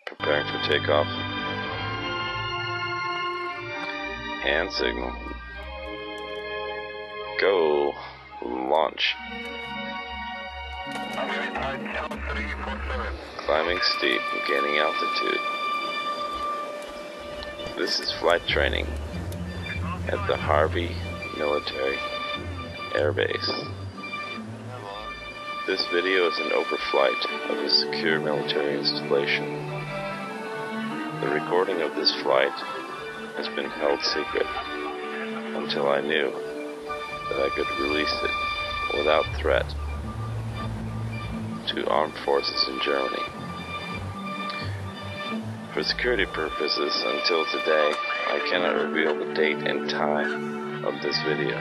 Preparing for takeoff. Hand signal. Go. Launch. Climbing steep, gaining altitude. This is flight training at the Harvey military air base. This video is an overflight of a secure military installation. The recording of this flight has been held secret until I knew that I could release it without threat to armed forces in Germany. For security purposes, until today, I cannot reveal the date and time of this video.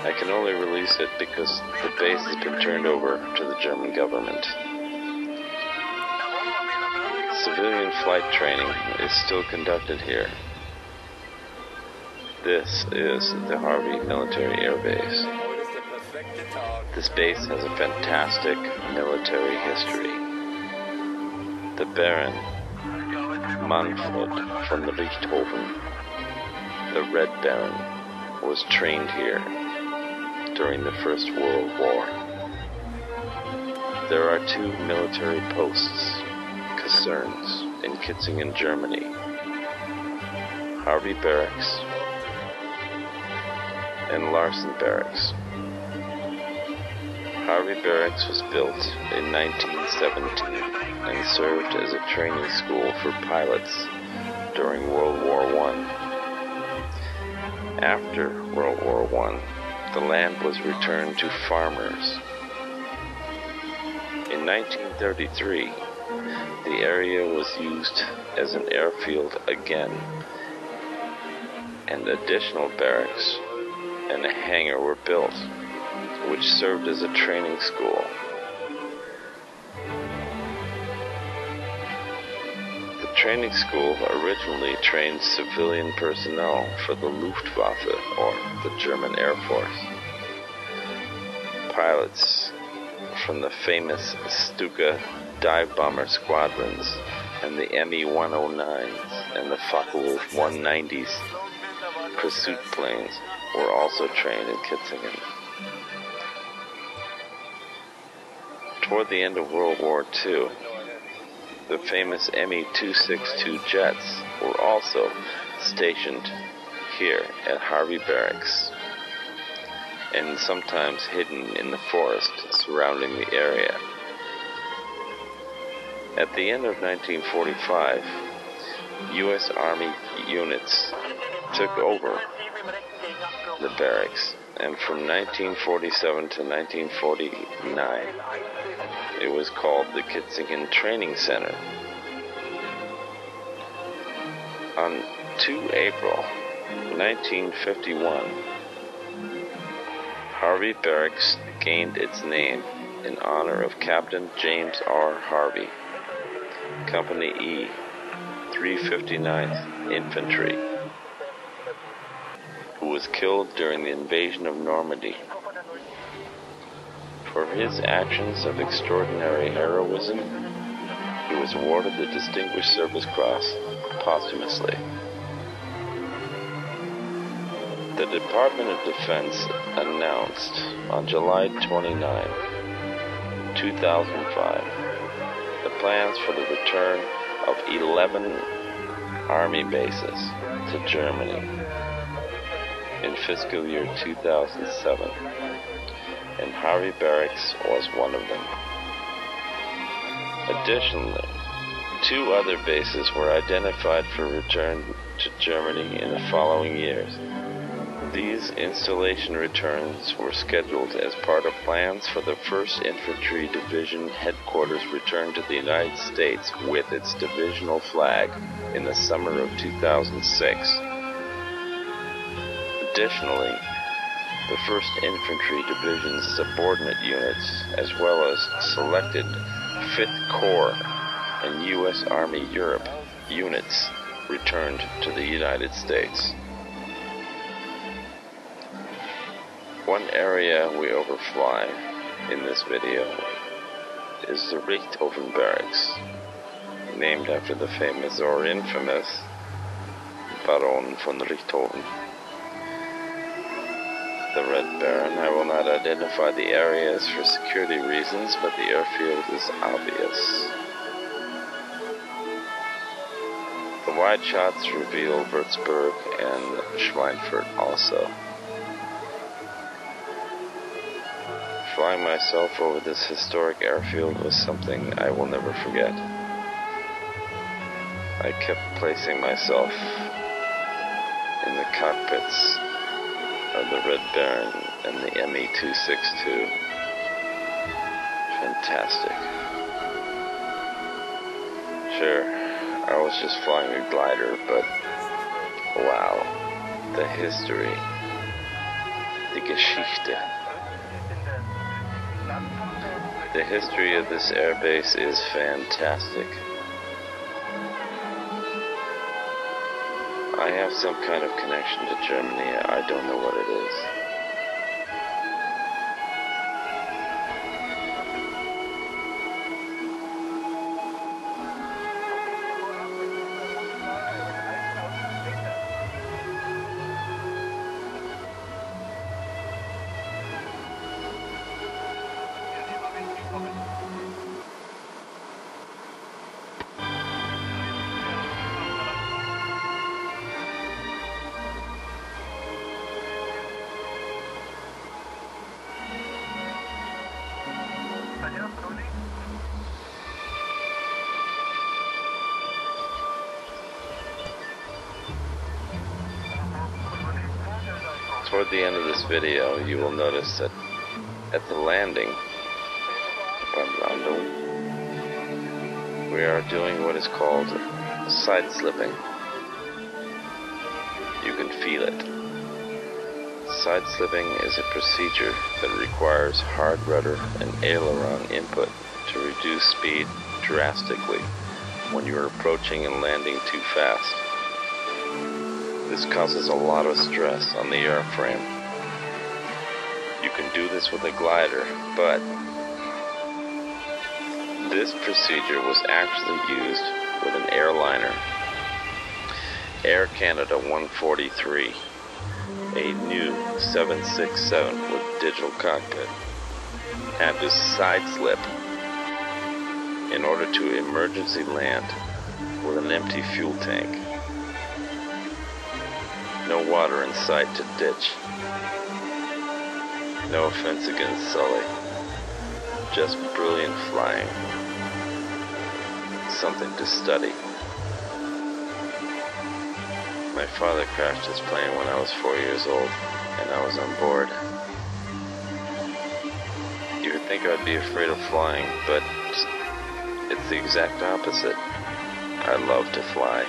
I can only release it because the base has been turned over to the German government. Civilian flight training is still conducted here. This is the Harvey military air base. This base has a fantastic military history. The Baron Manfred von Richthofen, the Red Baron, was trained here during the First World War. There are two military posts, casernes, in Kitzingen, Germany. Harvey Barracks and Larsen Barracks. Harvey Barracks was built in 1917 and served as a training school for pilots during World War I. After World War I, the land was returned to farmers. In 1933, the area was used as an airfield again, and additional barracks and a hangar were built, which served as a training school. The training school originally trained civilian personnel for the Luftwaffe, or the German Air Force. Pilots from the famous Stuka dive bomber squadrons and the Me-109s and the Focke-Wulf 190s pursuit planes were also trained in Kitzingen. Toward the end of World War II, the famous Me-262 jets were also stationed here at Harvey Barracks, and sometimes hidden in the forest surrounding the area. At the end of 1945, U.S. Army units took over the barracks, and from 1947 to 1949, it was called the Kitzingen Training Center. On 2 April 1951, Harvey Barracks gained its name in honor of Captain James R. Harvey, Company E, 359th Infantry, who was killed during the invasion of Normandy. For his actions of extraordinary heroism, he was awarded the Distinguished Service Cross posthumously. The Department of Defense announced on July 29, 2005, the plans for the return of 11 Army bases to Germany in fiscal year 2007, and Harvey Barracks was one of them. Additionally, 2 other bases were identified for return to Germany in the following years. These installation returns were scheduled as part of plans for the 1st Infantry Division headquarters return to the United States with its divisional flag in the summer of 2006. Additionally, the 1st Infantry Division's subordinate units, as well as selected 5th Corps and U.S. Army Europe units, returned to the United States. One area we overfly in this video is the Richthofen Barracks, named after the famous or infamous Baron von Richthofen, the Red Baron. I will not identify the areas for security reasons, but the airfield is obvious. The wide shots reveal Würzburg and Schweinfurt also. Flying myself over this historic airfield was something I will never forget. I kept placing myself in the cockpits of the Red Baron and the Me-262. Fantastic. Sure, I was just flying a glider, but wow, the history, die Geschichte. The history of this airbase is fantastic. I have some kind of connection to Germany. I don't know what it is. Toward the end of this video, you will notice that at the landing, we are doing what is called side slipping. You can feel it. Side slipping is a procedure that requires hard rudder and aileron input to reduce speed drastically when you are approaching and landing too fast. This causes a lot of stress on the airframe. You can do this with a glider, but this procedure was actually used with an airliner, Air Canada 143, a new 767 with digital cockpit, had to side slip in order to emergency land with an empty fuel tank. No water in sight to ditch. No offense against Sully. Just brilliant flying. Something to study. My father crashed his plane when I was 4 years old, and I was on board. You would think I'd be afraid of flying, but it's the exact opposite. I love to fly.